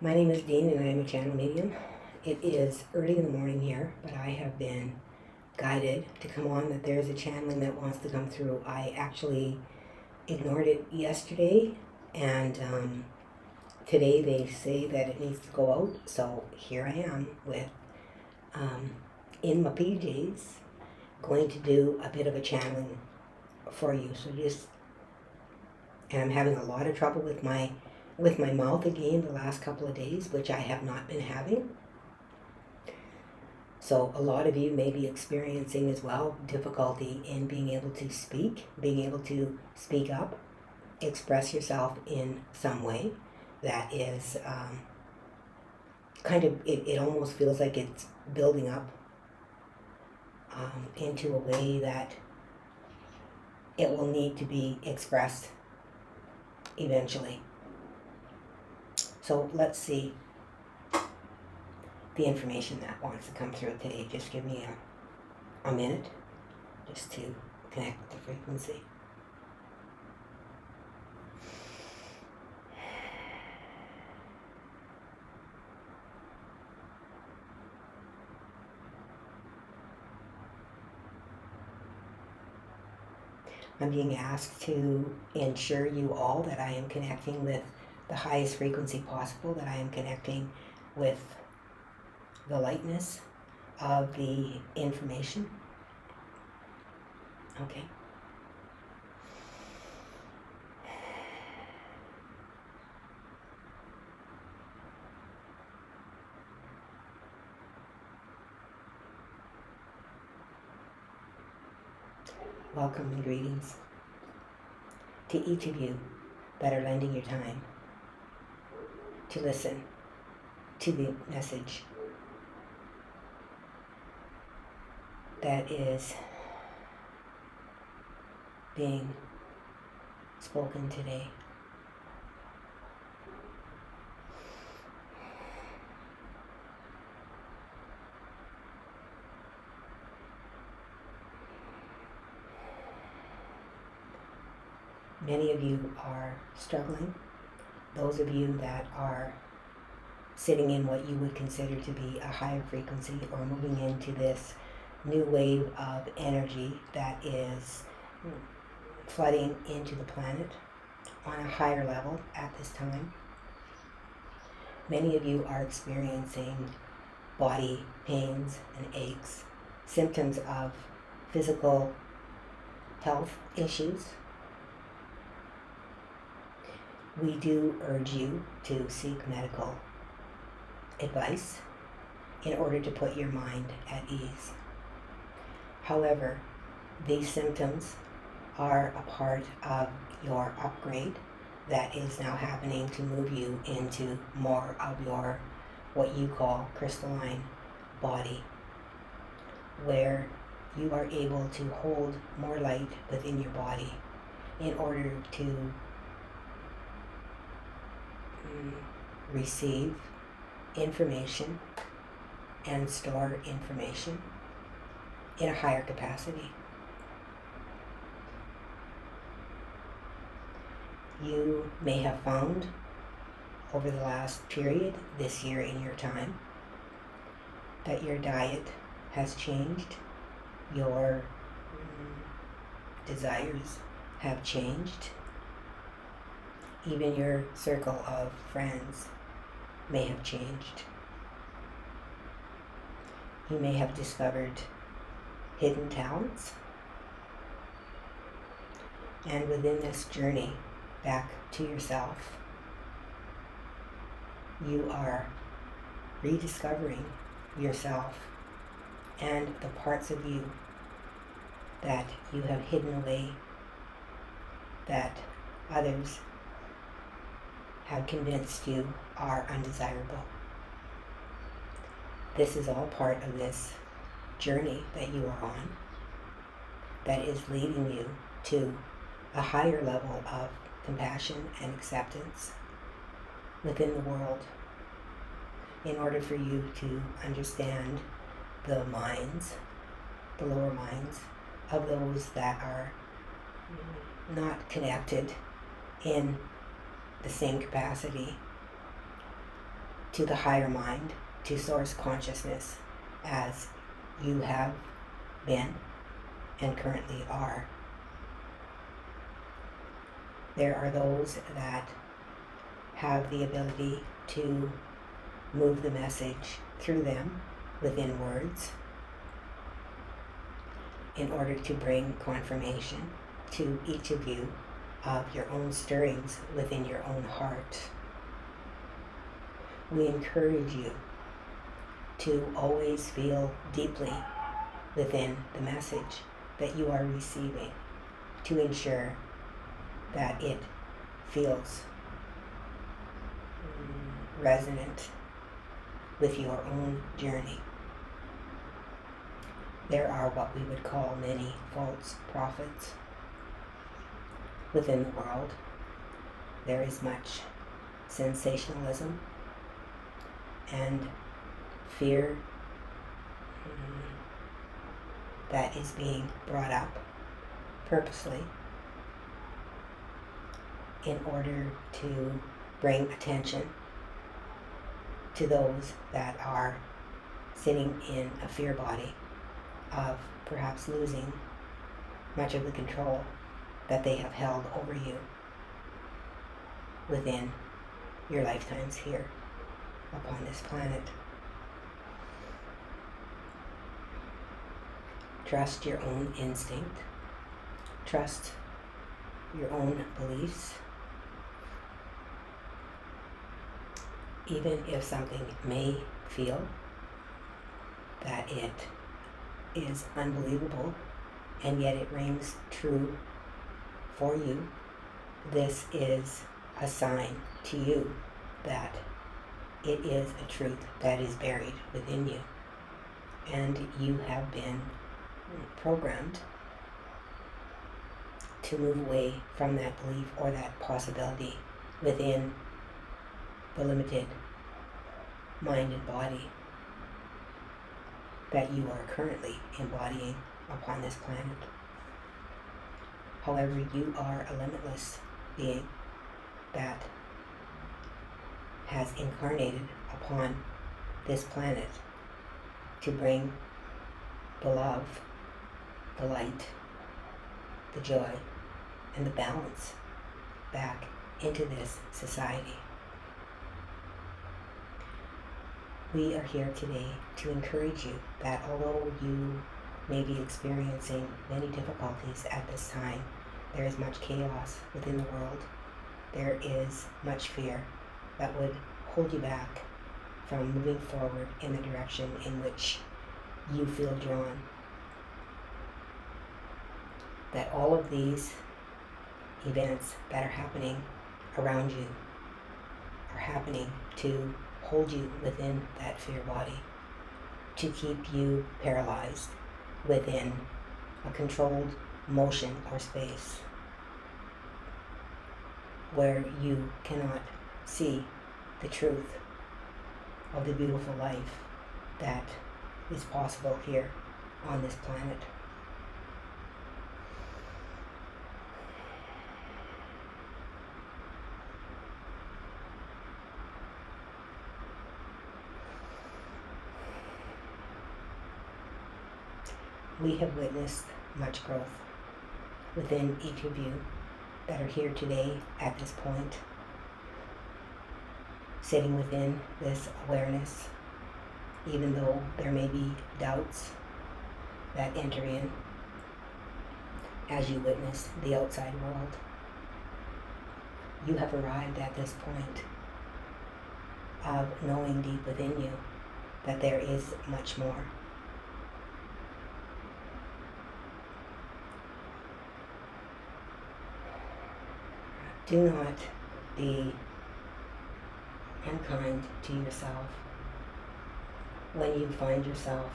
My name is Dene and I am a channel medium. It is early in the morning here, but I have been guided to come on that there's a channeling that wants to come through. I actually ignored it yesterday, and today they say that it needs to go out, so here I am with, in my PJs, going to do a bit of a channeling for you. And I'm having a lot of trouble with my mouth again the last couple of days, which I have not been having. So a lot of you may be experiencing as well difficulty in being able to speak up, express yourself in some way that is it almost feels like it's building up into a way that it will need to be expressed eventually. So let's see the information that wants to come through today. Just give me a minute just to connect with the frequency. I'm being asked to ensure you all that I am connecting with the highest frequency possible, that I am connecting with the lightness of the information. Okay. Welcome and greetings to each of you that are lending your time to listen to the message that is being spoken today. Many of you are struggling. Those of you that are sitting in what you would consider to be a higher frequency or moving into this new wave of energy that is flooding into the planet on a higher level at this time. Many of you are experiencing body pains and aches, symptoms of physical health issues. We do urge you to seek medical advice in order to put your mind at ease. However, these symptoms are a part of your upgrade that is now happening to move you into more of your, what you call, crystalline body, where you are able to hold more light within your body in order to receive information and store information in a higher capacity. You may have found over the last period this year in your time that your diet has changed, your desires have changed. Even your circle of friends may have changed. You may have discovered hidden talents. And within this journey back to yourself, you are rediscovering yourself and the parts of you that you have hidden away, that others have convinced you are undesirable. This is all part of this journey that you are on that is leading you to a higher level of compassion and acceptance within the world in order for you to understand the minds, the lower minds of those that are not connected in the same capacity to the higher mind, to source consciousness, as you have been and currently are. There are those that have the ability to move the message through them within words in order to bring confirmation to each of you of your own stirrings within your own heart. We encourage you to always feel deeply within the message that you are receiving to ensure that it feels resonant with your own journey. There are what we would call many false prophets within the world. There is much sensationalism and fear that is being brought up purposely in order to bring attention to those that are sitting in a fear body of perhaps losing much of the control that they have held over you within your lifetimes here upon this planet. Trust your own instinct. Trust your own beliefs. Even if something may feel that it is unbelievable and yet it rings true for you, this is a sign to you that it is a truth that is buried within you, and you have been programmed to move away from that belief or that possibility within the limited mind and body that you are currently embodying upon this planet. However, you are a limitless being that has incarnated upon this planet to bring the love, the light, the joy, and the balance back into this society. We are here today to encourage you that although you may be experiencing many difficulties at this time, there is much chaos within the world. There is much fear that would hold you back from moving forward in the direction in which you feel drawn. That all of these events that are happening around you are happening to hold you within that fear body, to keep you paralyzed within a controlled motion or space where you cannot see the truth of the beautiful life that is possible here on this planet. We have witnessed much growth within each of you that are here today at this point, sitting within this awareness, even though there may be doubts that enter in as you witness the outside world. You have arrived at this point of knowing deep within you that there is much more. Do not be unkind to yourself when you find yourself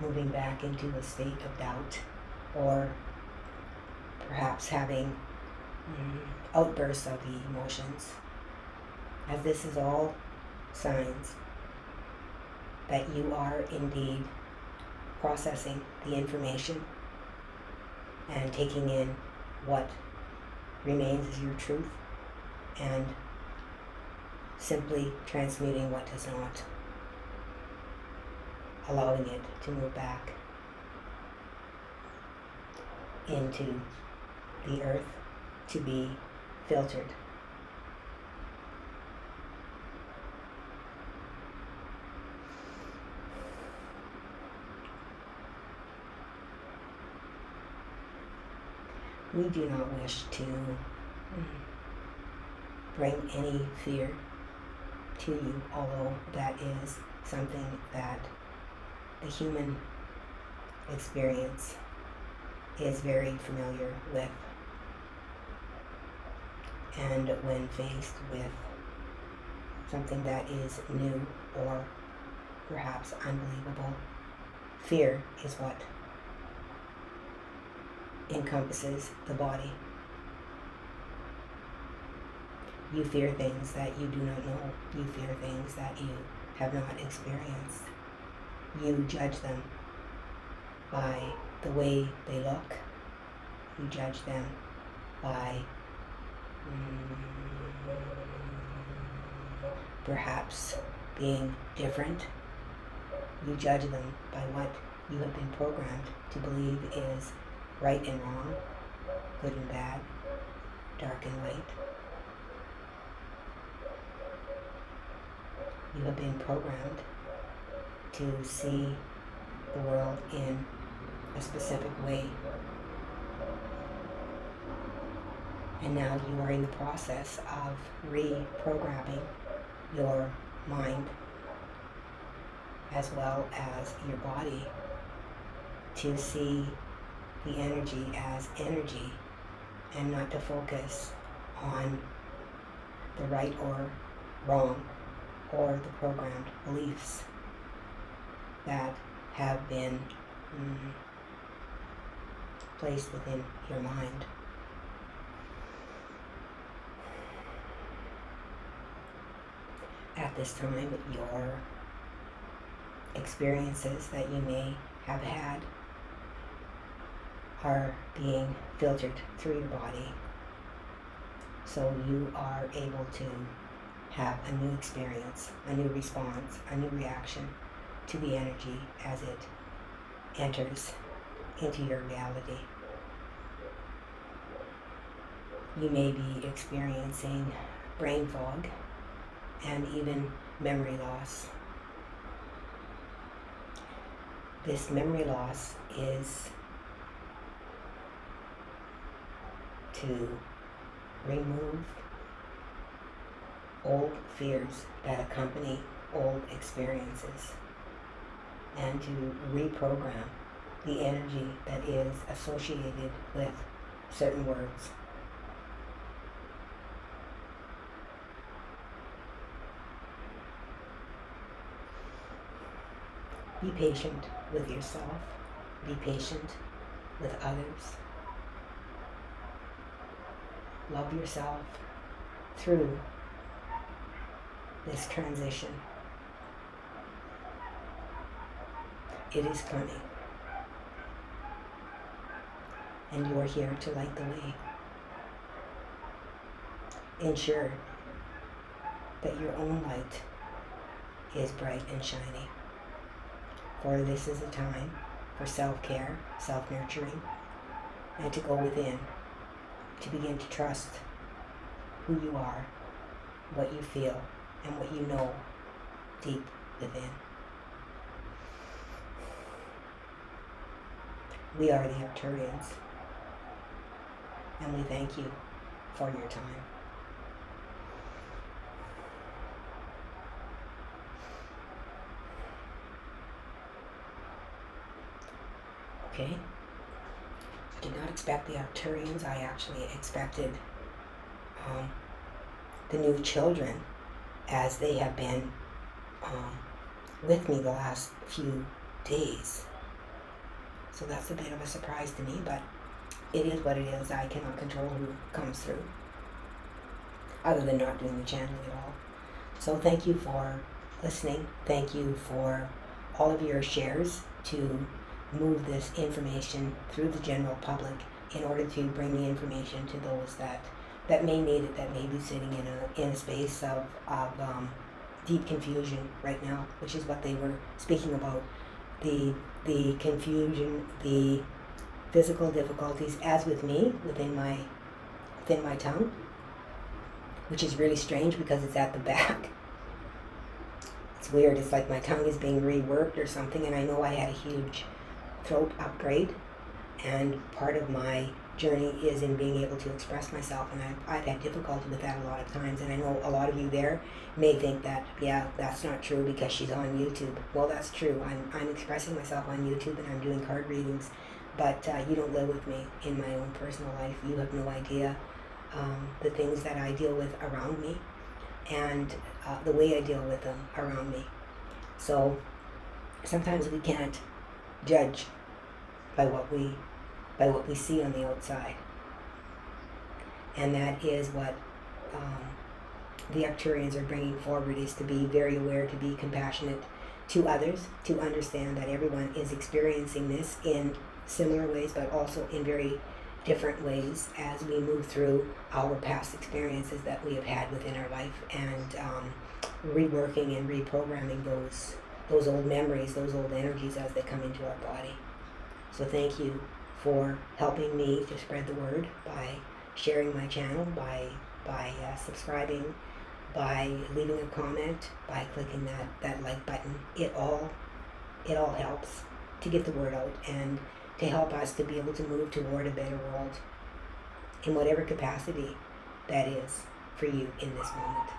moving back into a state of doubt, or perhaps having outbursts of the emotions, as this is all signs that you are indeed processing the information and taking in what remains as your truth, and simply transmuting what does not, allowing it to move back into the earth to be filtered. We do not wish to bring any fear to you, although that is something that the human experience is very familiar with. And when faced with something that is new or perhaps unbelievable, fear is what encompasses the body. You fear things that you do not know. You fear things that you have not experienced. You judge them by the way they look. You judge them by perhaps being different. You judge them by what you have been programmed to believe is right and wrong, good and bad, dark and light. You have been programmed to see the world in a specific way. And now you are in the process of reprogramming your mind as well as your body to see the energy as energy and not to focus on the right or wrong or the programmed beliefs that have been placed within your mind. At this time, your experiences that you may have had are being filtered through your body, so you are able to have a new experience, a new response, a new reaction to the energy as it enters into your reality. You may be experiencing brain fog and even memory loss. This memory loss is to remove old fears that accompany old experiences and to reprogram the energy that is associated with certain words. Be patient with yourself. Be patient with others. Love yourself through this transition. It is coming. And you are here to light the way. Ensure that your own light is bright and shiny. For this is a time for self-care, self-nurturing, and to go within, to begin to trust who you are, what you feel, and what you know deep within. We are the Arcturians, and we thank you for your time. Okay, I did not expect the Arcturians. I actually expected the new children, as they have been with me the last few days. So that's a bit of a surprise to me, but it is what it is. I cannot control who comes through, other than not doing the channeling at all. So thank you for listening. Thank you for all of your shares to move this information through the general public in order to bring the information to those that that may need it, that may be sitting in a space of deep confusion right now, which is what they were speaking about. The confusion, the physical difficulties, as with me, within my tongue, which is really strange because it's at the back. It's weird. It's like my tongue is being reworked or something, and I know I had a huge throat upgrade, and part of my journey is in being able to express myself, and I've had difficulty with that a lot of times, and I know a lot of you there may think that, yeah, that's not true because she's on YouTube. Well, that's true. I'm expressing myself on YouTube, and I'm doing card readings, but you don't live with me in my own personal life. You have no idea the things that I deal with around me, and the way I deal with them around me. So sometimes we can't judge by what we see on the outside, and that is what the Arcturians are bringing forward, is to be very aware, to be compassionate to others, to understand that everyone is experiencing this in similar ways, but also in very different ways as we move through our past experiences that we have had within our life, and reworking and reprogramming those old memories, those old energies as they come into our body. So thank you for helping me to spread the word by sharing my channel, by subscribing, by leaving a comment, by clicking that like button. It all helps to get the word out and to help us to be able to move toward a better world in whatever capacity that is for you in this moment.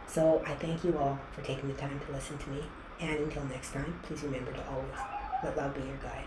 So I thank you all for taking the time to listen to me, and until next time, please remember to always let love be your guide.